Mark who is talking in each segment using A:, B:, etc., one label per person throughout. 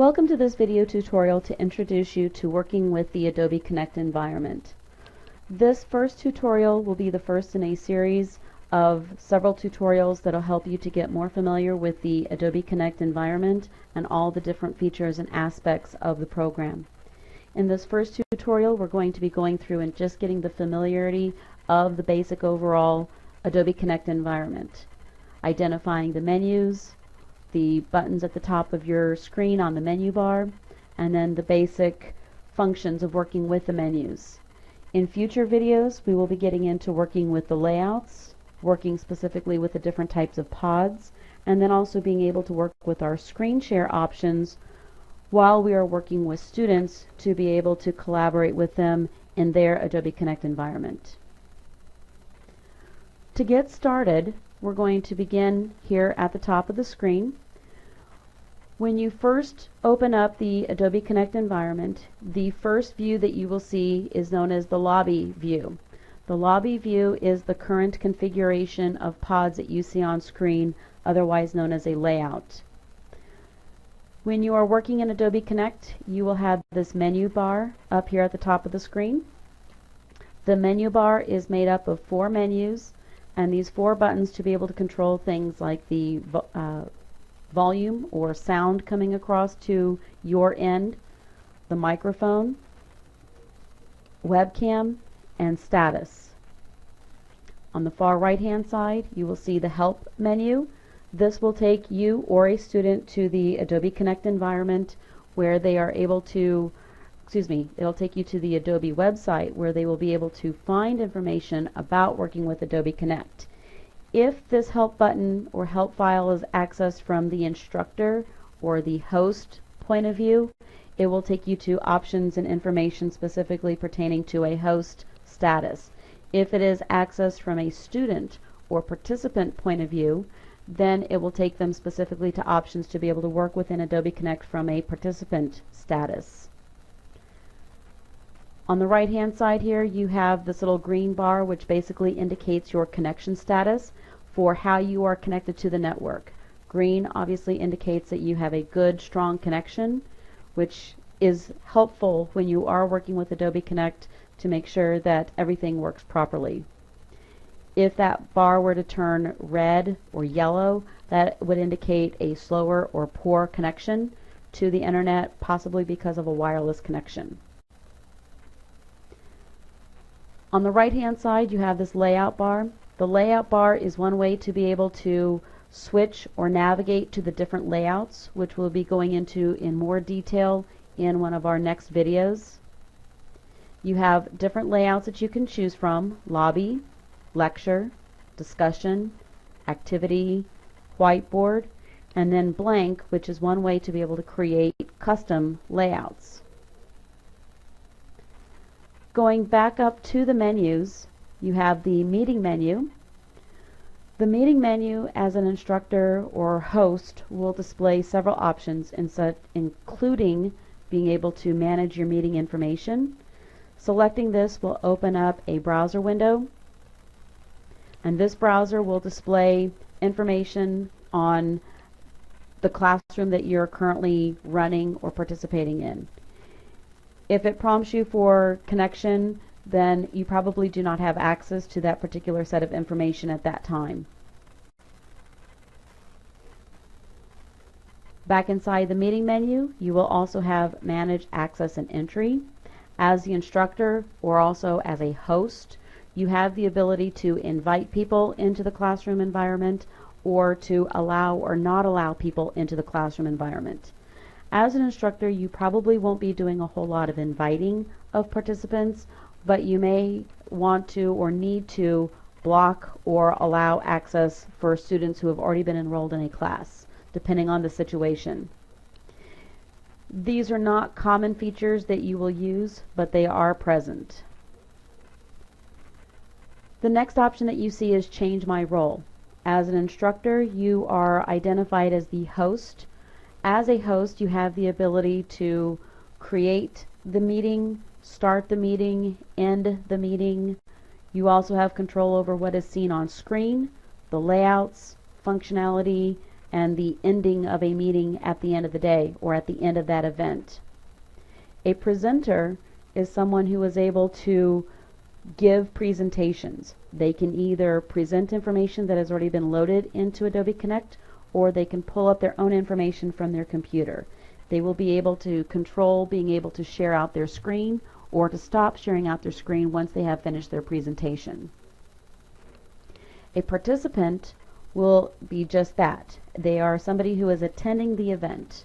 A: Welcome to this video tutorial to introduce you to working with the Adobe Connect environment. This first tutorial will be the first in a series of several tutorials that will help you to get more familiar with the Adobe Connect environment and all the different features and aspects of the program. In this first tutorial, we're going to be going through and just getting the familiarity of the basic overall Adobe Connect environment, identifying the menus, the buttons at the top of your screen on the menu bar, and then the basic functions of working with the menus. In future videos, we will be getting into working with the layouts, working specifically with the different types of pods, and then also being able to work with our screen share options while we are working with students to be able to collaborate with them in their Adobe Connect environment. To get started, we're going to begin here at the top of the screen. When you first open up the Adobe Connect environment, the first view that you will see is known as the lobby view. The lobby view is the current configuration of pods that you see on screen, otherwise known as a layout. When you are working in Adobe Connect, you will have this menu bar up here at the top of the screen. The menu bar is made up of 4 menus, and these 4 buttons to be able to control things like the volume or sound coming across to your end, the microphone, webcam, and status. On the far right hand side, you will see the help menu. This will take you or a student to the Adobe Connect environment where they are able to, it'll take you to the Adobe website where they will be able to find information about working with Adobe Connect. If this help button or help file is accessed from the instructor or the host point of view, it will take you to options and information specifically pertaining to a host status. If it is accessed from a student or participant point of view, then it will take them specifically to options to be able to work within Adobe Connect from a participant status. On the right hand side here, you have this little green bar which basically indicates your connection status for how you are connected to the network. Green obviously indicates that you have a good, strong connection, which is helpful when you are working with Adobe Connect to make sure that everything works properly. If that bar were to turn red or yellow, that would indicate a slower or poor connection to the internet, possibly because of a wireless connection. On the right hand side, you have this layout bar. The layout bar is one way to be able to switch or navigate to the different layouts, which we'll be going into in more detail in one of our next videos. You have different layouts that you can choose from: lobby, lecture, discussion, activity, whiteboard, and then blank, which is one way to be able to create custom layouts. Going back up to the menus, you have the meeting menu. The meeting menu as an instructor or host will display several options, including being able to manage your meeting information. Selecting this will open up a browser window, and this browser will display information on the classroom that you're currently running or participating in. If it prompts you for connection, then you probably do not have access to that particular set of information at that time. Back inside the meeting menu, you will also have Manage Access and Entry. As the instructor or also as a host, you have the ability to invite people into the classroom environment or to allow or not allow people into the classroom environment. As an instructor, you probably won't be doing a whole lot of inviting of participants, but you may want to or need to block or allow access for students who have already been enrolled in a class, depending on the situation. These are not common features that you will use, but they are present. The next option that you see is Change My Role. As an instructor, you are identified as the host. As a host, you have the ability to create the meeting, start the meeting, end the meeting. You also have control over what is seen on screen, the layouts, functionality, and the ending of a meeting at the end of the day or at the end of that event. A presenter is someone who is able to give presentations. They can either present information that has already been loaded into Adobe Connect, or they can pull up their own information from their computer. They will be able to control being able to share out their screen or to stop sharing out their screen once they have finished their presentation. A participant will be just that. They are somebody who is attending the event.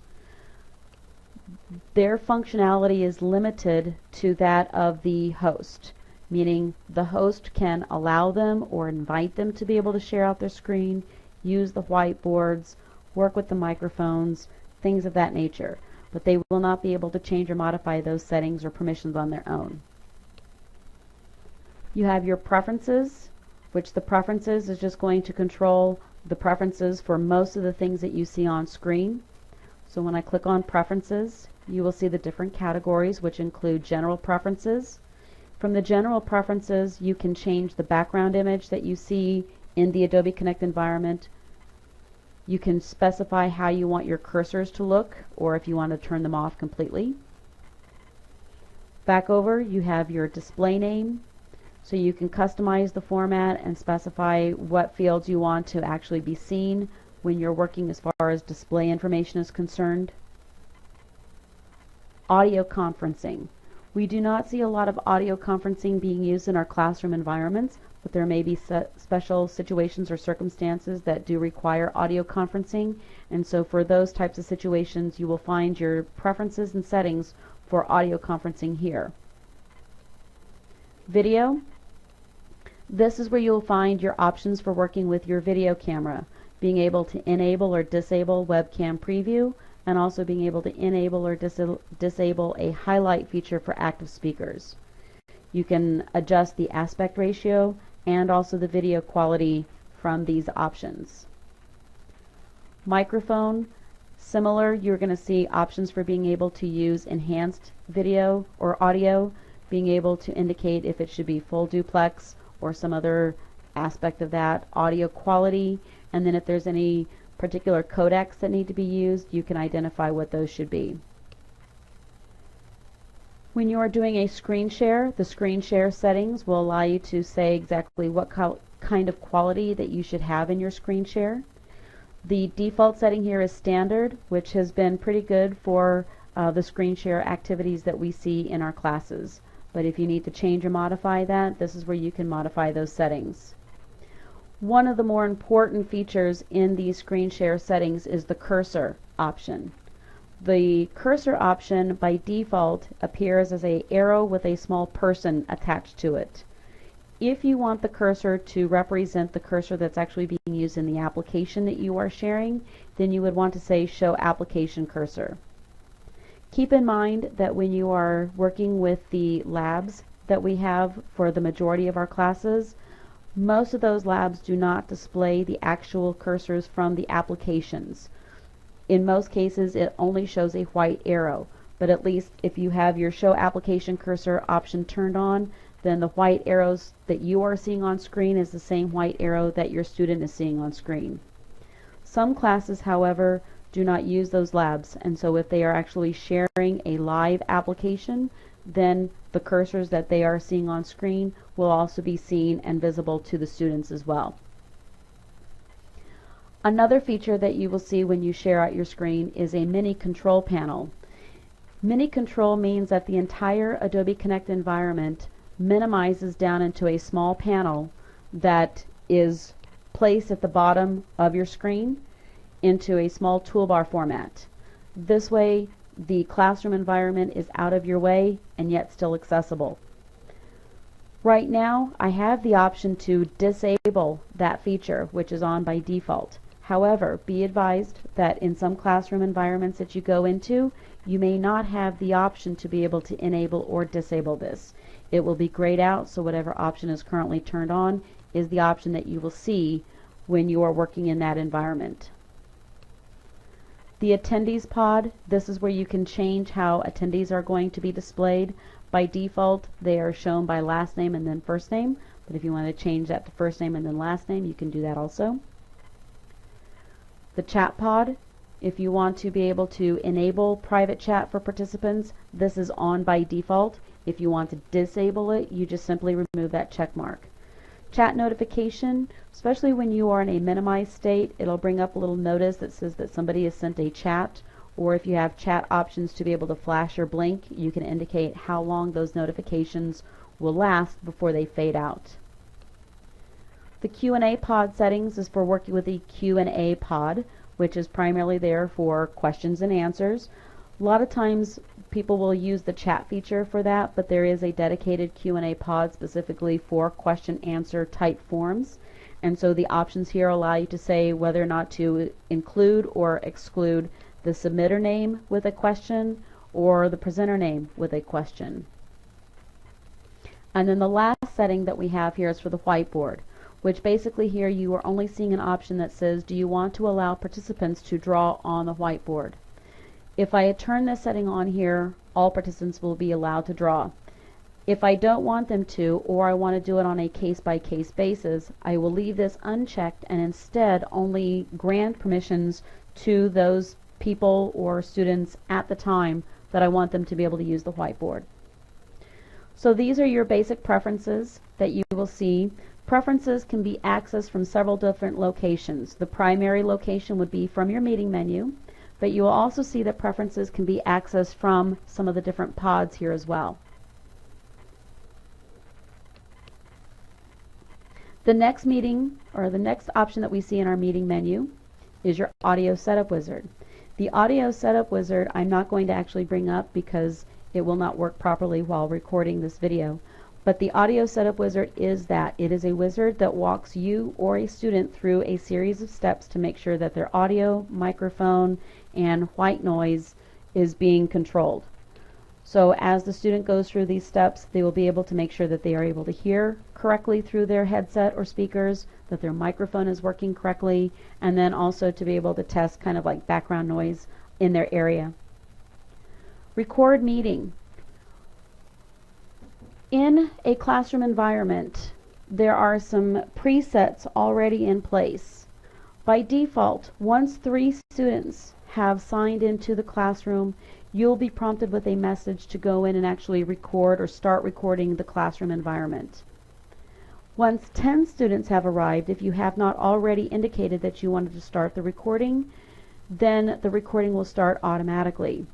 A: Their functionality is limited to that of the host, meaning the host can allow them or invite them to be able to share out their screen, use the whiteboards, work with the microphones, things of that nature, but they will not be able to change or modify those settings or permissions on their own. You have your preferences, which the preferences is just going to control the preferences for most of the things that you see on screen. So when I click on preferences, you will see the different categories, which include general preferences. From the general preferences, you can change the background image that you see in the Adobe Connect environment. You can specify how you want your cursors to look, or if you want to turn them off completely. Back over, you have your display name, so you can customize the format and specify what fields you want to actually be seen when you're working as far as display information is concerned. Audio conferencing. We do not see a lot of audio conferencing being used in our classroom environments, but there may be special situations or circumstances that do require audio conferencing, and so for those types of situations you will find your preferences and settings for audio conferencing here. Video. This is where you'll find your options for working with your video camera, being able to enable or disable webcam preview, and also being able to enable or disable a highlight feature for active speakers. You can adjust the aspect ratio and also the video quality from these options. Microphone, similar, you're going to see options for being able to use enhanced video or audio, being able to indicate if it should be full duplex or some other aspect of that, audio quality, and then if there's any particular codecs that need to be used, you can identify what those should be. When you are doing a screen share, the screen share settings will allow you to say exactly what kind of quality that you should have in your screen share. The default setting here is standard, which has been pretty good for the screen share activities that we see in our classes. But if you need to change or modify that, this is where you can modify those settings. One of the more important features in these screen share settings is the cursor option. The cursor option by default appears as an arrow with a small person attached to it. If you want the cursor to represent the cursor that's actually being used in the application that you are sharing, then you would want to say show application cursor. Keep in mind that when you are working with the labs that we have for the majority of our classes, most of those labs do not display the actual cursors from the applications. In most cases, it only shows a white arrow, but at least if you have your show application cursor option turned on, then the white arrows that you are seeing on screen is the same white arrow that your student is seeing on screen. Some classes, however, do not use those labs, and so if they are actually sharing a live application, then the cursors that they are seeing on screen will also be seen and visible to the students as well. Another feature that you will see when you share out your screen is a mini control panel. Mini control means that the entire Adobe Connect environment minimizes down into a small panel that is placed at the bottom of your screen into a small toolbar format. This way the classroom environment is out of your way and yet still accessible. Right now I have the option to disable that feature, which is on by default. However, be advised that in some classroom environments that you go into, you may not have the option to be able to enable or disable this. It will be grayed out, so whatever option is currently turned on is the option that you will see when you are working in that environment. The attendees pod, this is where you can change how attendees are going to be displayed. By default, they are shown by last name and then first name, but if you want to change that to first name and then last name, you can do that also. The chat pod, if you want to be able to enable private chat for participants, this is on by default. If you want to disable it, you just simply remove that check mark. Chat notification, especially when you are in a minimized state, it'll bring up a little notice that says that somebody has sent a chat, or if you have chat options to be able to flash or blink, you can indicate how long those notifications will last before they fade out. The Q&A pod settings is for working with the Q&A pod, which is primarily there for questions and answers. A lot of times people will use the chat feature for that, but there is a dedicated Q&A pod specifically for question answer type forms. And so the options here allow you to say whether or not to include or exclude the submitter name with a question or the presenter name with a question. And then the last setting that we have here is for the whiteboard, which basically here you are only seeing an option that says, do you want to allow participants to draw on the whiteboard? If I turn this setting on here, all participants will be allowed to draw. If I don't want them to, or I want to do it on a case-by-case basis, I will leave this unchecked and instead only grant permissions to those people or students at the time that I want them to be able to use the whiteboard. So these are your basic preferences that you will see. Preferences can be accessed from several different locations. The primary location would be from your meeting menu, but you will also see that preferences can be accessed from some of the different pods here as well. The next option that we see in our meeting menu is your audio setup wizard. The audio setup wizard I'm not going to actually bring up because it will not work properly while recording this video. But the audio setup wizard is that. It is a wizard that walks you or a student through a series of steps to make sure that their audio, microphone, and white noise is being controlled. So as the student goes through these steps, they will be able to make sure that they are able to hear correctly through their headset or speakers, that their microphone is working correctly, and then also to be able to test kind of like background noise in their area. Record meeting. In a classroom environment, there are some presets already in place. By default, once 3 students have signed into the classroom, you'll be prompted with a message to go in and actually record or start recording the classroom environment. Once 10 students have arrived, if you have not already indicated that you wanted to start the recording, then the recording will start automatically.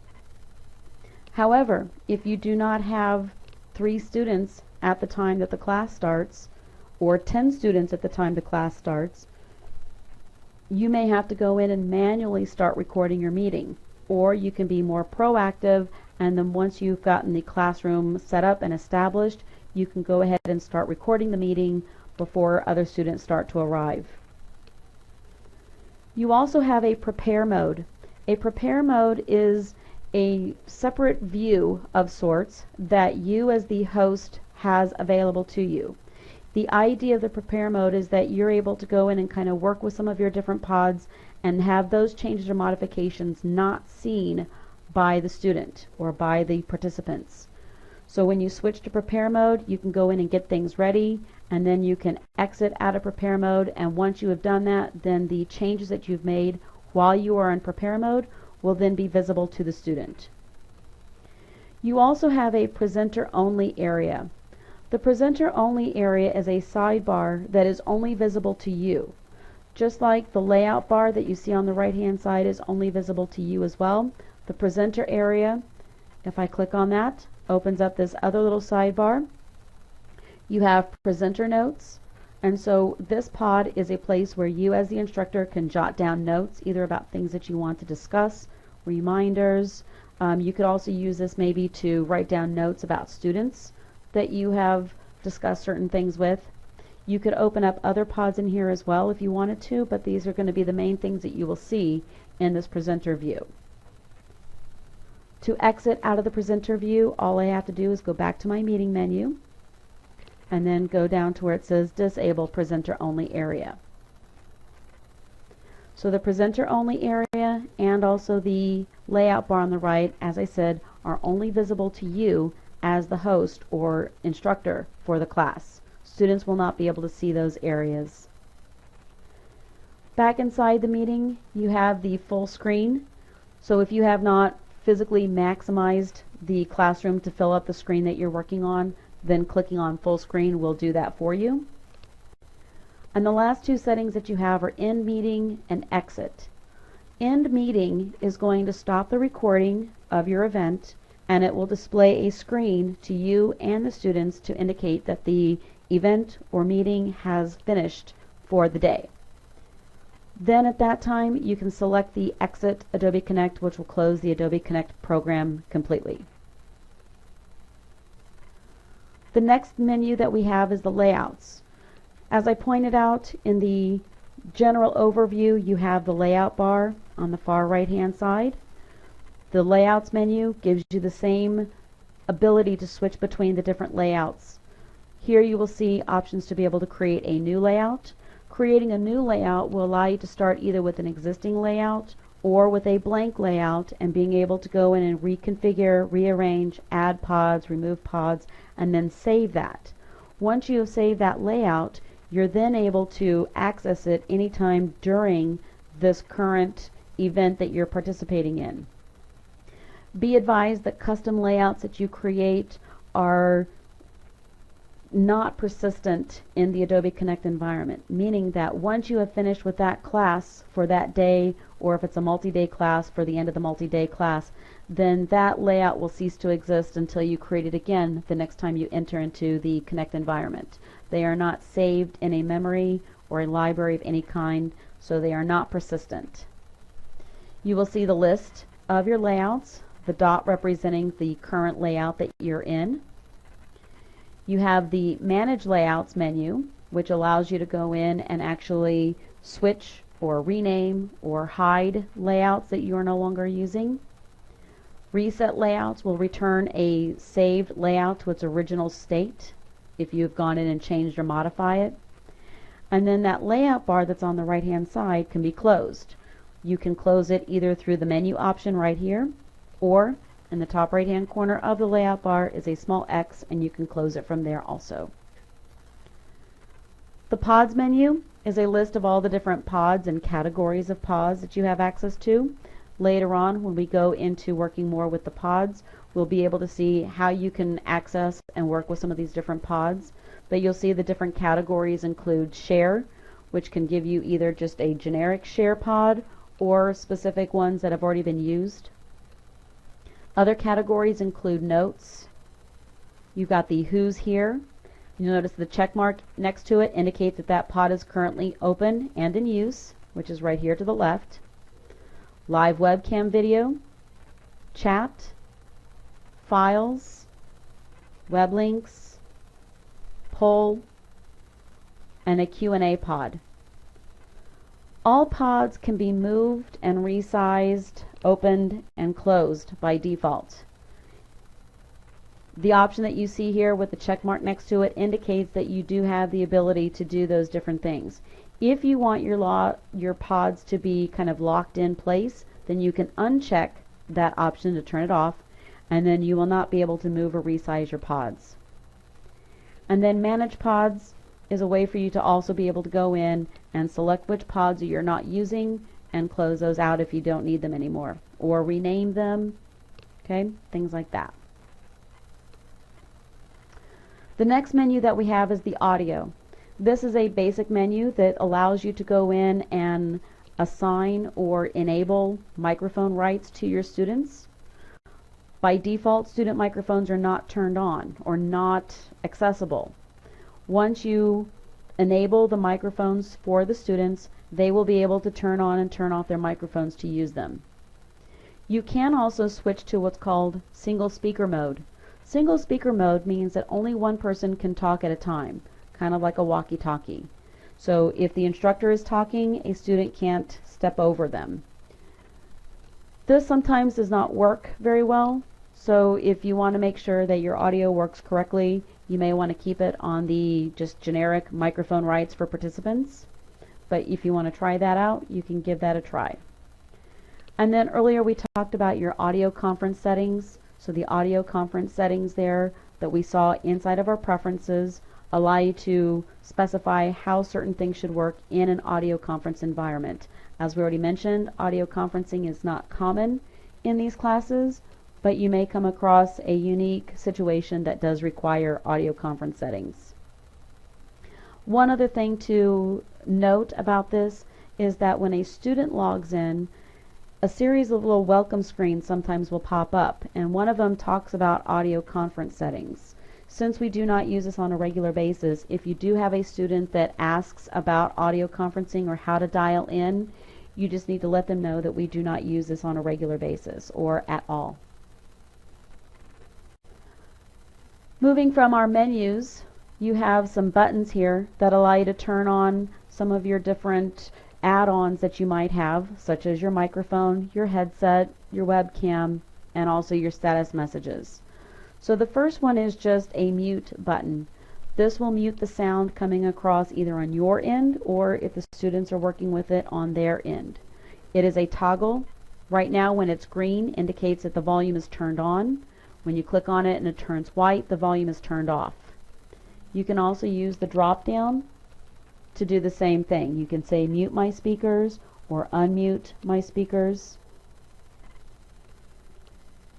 A: However, if you do not have 3 students at the time that the class starts, or 10 students at the time the class starts, you may have to go in and manually start recording your meeting. Or you can be more proactive, and then once you've gotten the classroom set up and established, you can go ahead and start recording the meeting before other students start to arrive. You also have a prepare mode. A prepare mode is a separate view of sorts that you as the host has available to you. The idea of the prepare mode is that you're able to go in and kind of work with some of your different pods and have those changes or modifications not seen by the student or by the participants. So when you switch to prepare mode, you can go in and get things ready, and then you can exit out of prepare mode, and once you have done that, then the changes that you've made while you are in prepare mode will then be visible to the student. You also have a presenter only area. The presenter only area is a sidebar that is only visible to you. Just like the layout bar that you see on the right hand side is only visible to you as well, the presenter area, if I click on that, opens up this other little sidebar. You have presenter notes, and so this pod is a place where you as the instructor can jot down notes either about things that you want to discuss, reminders. You could also use this maybe to write down notes about students that you have discussed certain things with. You could open up other pods in here as well if you wanted to, but these are going to be the main things that you will see in this presenter view. To exit out of the presenter view, all I have to do is go back to my meeting menu and then go down to where it says disable presenter only area. So the presenter only area and also the layout bar on the right, as I said, are only visible to you as the host or instructor for the class. Students will not be able to see those areas. Back inside the meeting, you have the full screen. So if you have not physically maximized the classroom to fill up the screen that you're working on, then clicking on full screen will do that for you. And the last two settings that you have are end meeting and exit. End meeting is going to stop the recording of your event, and it will display a screen to you and the students to indicate that the event or meeting has finished for the day. Then at that time you can select the exit Adobe Connect, which will close the Adobe Connect program completely. The next menu that we have is the layouts. As I pointed out in the general overview, you have the layout bar on the far right hand side. The layouts menu gives you the same ability to switch between the different layouts. Here you will see options to be able to create a new layout. Creating a new layout will allow you to start either with an existing layout or with a blank layout and being able to go in and reconfigure, rearrange, add pods, remove pods, and then save that. Once you have saved that layout, you're then able to access it anytime during this current event that you're participating in. Be advised that custom layouts that you create are not persistent in the Adobe Connect environment, meaning that once you have finished with that class for that day, or if it's a multi-day class for the end of the multi-day class, then that layout will cease to exist until you create it again the next time you enter into the Connect environment. They are not saved in a memory or a library of any kind, so they are not persistent. You will see the list of your layouts, the dot representing the current layout that you're in. You have the Manage Layouts menu, which allows you to go in and actually switch or rename or hide layouts that you are no longer using. Reset Layouts will return a saved layout to its original state if you've gone in and changed or modified it. And then that layout bar that's on the right hand side can be closed. You can close it either through the menu option right here, or in the top right hand corner of the layout bar is a small X, and you can close it from there also. The Pods menu is a list of all the different pods and categories of pods that you have access to. Later on, when we go into working more with the pods, we'll be able to see how you can access and work with some of these different pods. But you'll see the different categories include Share, which can give you either just a generic share pod or specific ones that have already been used. Other categories include Notes. You've got the Who's here. You'll notice the check mark next to it indicates that that pod is currently open and in use, which is right here to the left. Live webcam video, chat, files, web links, poll, and a Q&A pod. All pods can be moved and resized, opened, and closed by default. The option that you see here with the check mark next to it indicates that you do have the ability to do those different things. If you want your pods to be kind of locked in place, then you can uncheck that option to turn it off, and then you will not be able to move or resize your pods. And then Manage Pods is a way for you to also be able to go in and select which pods you're not using and close those out if you don't need them anymore, or rename them, okay, things like that. The next menu that we have is the Audio. This is a basic menu that allows you to go in and assign or enable microphone rights to your students. By default, student microphones are not turned on or not accessible. Once you enable the microphones for the students, they will be able to turn on and turn off their microphones to use them. You can also switch to what's called single speaker mode. Single speaker mode means that only one person can talk at a time, kind of like a walkie-talkie. So if the instructor is talking, a student can't step over them. This sometimes does not work very well, so if you want to make sure that your audio works correctly, you may want to keep it on the just generic microphone rights for participants. But if you want to try that out, you can give that a try. And then earlier we talked about your audio conference settings. So the audio conference settings there that we saw inside of our preferences allow you to specify how certain things should work in an audio conference environment. As we already mentioned, audio conferencing is not common in these classes, but you may come across a unique situation that does require audio conference settings. One other thing to note about this is that when a student logs in, a series of little welcome screens sometimes will pop up, and one of them talks about audio conference settings. Since we do not use this on a regular basis, if you do have a student that asks about audio conferencing or how to dial in, you just need to let them know that we do not use this on a regular basis or at all. Moving from our menus, you have some buttons here that allow you to turn on some of your different add-ons that you might have, such as your microphone, your headset, your webcam, and also your status messages. So the first one is just a mute button. This will mute the sound coming across either on your end or if the students are working with it on their end. It is a toggle. Right now when it's green indicates that the volume is turned on. When you click on it and it turns white, the volume is turned off. You can also use the drop down to do the same thing. You can say mute my speakers or unmute my speakers.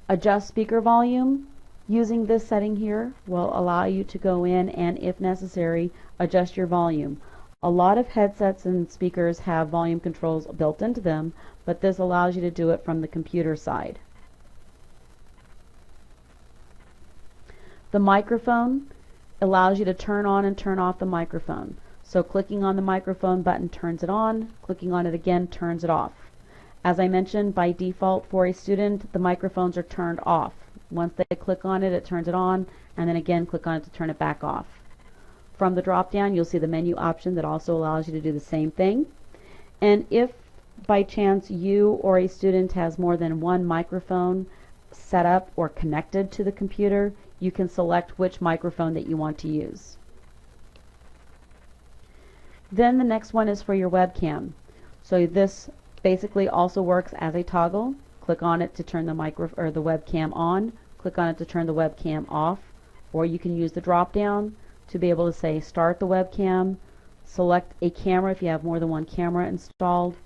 A: Adjust speaker volume. Using this setting here will allow you to go in and, if necessary, adjust your volume. A lot of headsets and speakers have volume controls built into them, but this allows you to do it from the computer side. The microphone allows you to turn on and turn off the microphone. So clicking on the microphone button turns it on, clicking on it again turns it off. As I mentioned, by default for a student, the microphones are turned off. Once they click on it, it turns it on, and then again click on it to turn it back off. From the drop down, you'll see the menu option that also allows you to do the same thing. And if by chance you or a student has more than one microphone set up or connected to the computer, you can select which microphone that you want to use. Then the next one is for your webcam. So this basically also works as a toggle. Click on it to turn the webcam on, click on it to turn the webcam off, or you can use the drop down to be able to say start the webcam, select a camera if you have more than one camera installed.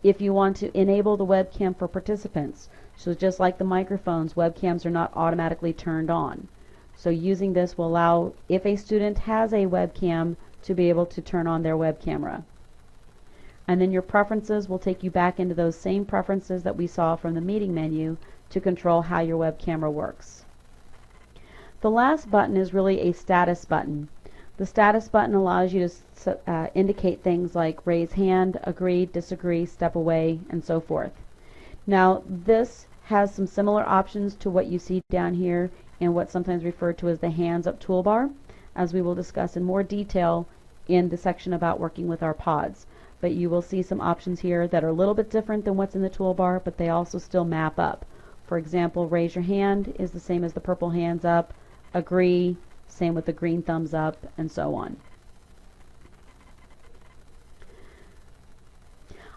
A: If you want to enable the webcam for participants, so just like the microphones, webcams are not automatically turned on. So using this will allow, if a student has a webcam, to be able to turn on their web camera. And then your preferences will take you back into those same preferences that we saw from the meeting menu to control how your web camera works. The last button is really a status button. The status button allows you to indicate things like raise hand, agree, disagree, step away, and so forth. Now this has some similar options to what you see down here in what's sometimes referred to as the hands up toolbar, as we will discuss in more detail in the section about working with our pods. But you will see some options here that are a little bit different than what's in the toolbar, but they also still map up. For example, raise your hand is the same as the purple hands up, agree, same with the green thumbs up, and so on.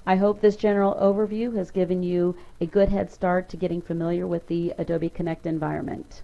A: I hope this general overview has given you a good head start to getting familiar with the Adobe Connect environment.